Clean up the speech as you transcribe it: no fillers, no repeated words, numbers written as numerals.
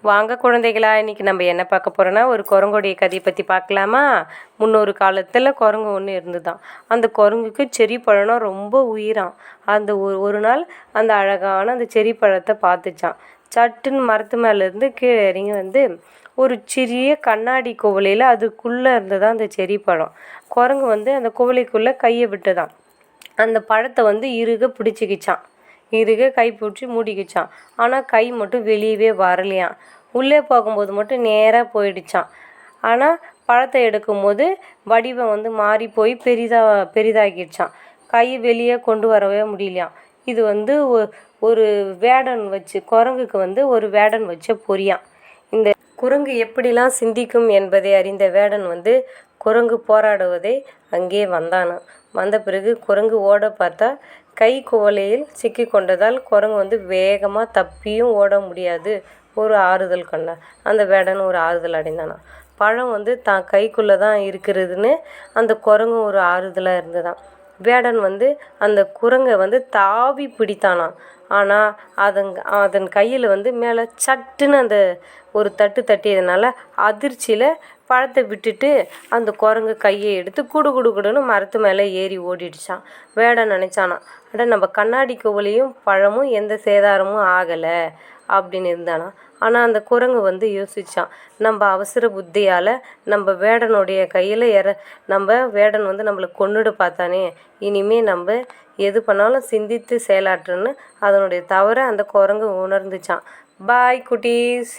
வாங்க குழந்தைகளா, இன்னைக்கு நம்ம என்ன பார்க்க போகிறோன்னா, ஒரு குரங்குடைய கதையை பற்றி பார்க்கலாமா? முன்னொரு காலத்தில் குரங்கு ஒன்று இருந்துதான். அந்த குரங்குக்கு செர்ரி பழம்னா ரொம்ப உயிராம். அந்த ஒரு நாள் அந்த அழகான அந்த செர்ரி பழத்தை பார்த்துச்சான். சட்டுன்னு மரத்து மேலேருந்து கீழே இறங்கி வந்து ஒரு சிறிய கண்ணாடி குவளையில் அதுக்குள்ளே இருந்ததான் அந்த செர்ரி பழம். குரங்கு வந்து அந்த குவளைக்குள்ளே கையை விட்டுதான். அந்த பழத்தை வந்து இறுக பிடிச்சிக்கிச்சான். இறுக கை பிடிச்சி மூடிக்கிச்சான். ஆனால் கை மட்டும் வெளியவே வரலையாம். உள்ளே போகும்போது மட்டும் நேராக போயிடுச்சான். ஆனால் பழத்தை எடுக்கும்போது வடிவம் வந்து மாறி போய் பெரிதாகிடுச்சான். கை வெளியே கொண்டு வரவே முடியலையாம். இது வந்து ஒரு வேடன் வச்சு குரங்குக்கு வந்து ஒரு வேடன் வச்ச பொறியாம். இந்த குரங்கு எப்படிலாம் சிந்திக்கும் என்பதை அறிந்த வேடன் வந்து குரங்கு போராடுவதை அங்கே வந்தானாம். வந்த பிறகு குரங்கு ஓட பார்த்தா கை குவளையில் சிக்கி கொண்டதால் குரங்கு வந்து வேகமாக தப்பியும் ஓட முடியாது. ஒரு ஆறுதல் கண்டான். அந்த வேடன் ஒரு ஆறுதல் அடைந்தானாம். பழம் வந்து தான் கைக்குள்ளே தான் இருக்கிறதுன்னு அந்த குரங்கு ஒரு ஆறுதலாக இருந்ததாம். வேடன் வந்து அந்த குரங்கை வந்து தாவி பிடித்தானாம். ஆனால் அதன் கையில் வந்து மேலே சட்டுன்னு அந்த ஒரு தட்டியதுனால அதிர்ச்சியில் பழத்தை விட்டுட்டு அந்த குரங்கு கையை எடுத்து குடுன்னு மரத்து மேலே ஏறி ஓடிடுச்சான். வேடன் நினச்சானா, அட நம்ம கண்ணாடி குவளையும் பழமும் எந்த சேதாரமும் ஆகலை அப்படின்னு இருந்தானா. ஆனால் அந்த குரங்கு வந்து யோசித்தான், நம்ம அவசர புத்தியால் நம்ம வேடனுடைய கையில் நம்ம வேடன் வந்து நம்மளை கொன்னுட பார்த்தானே, இனிமேல் நம்ம எது பண்ணாலும் சிந்தித்து செயலாற்றுன்னு அதனுடைய தவறை அந்த குரங்கு உணர்ந்துச்சான். பாய் குட்டீஸ்.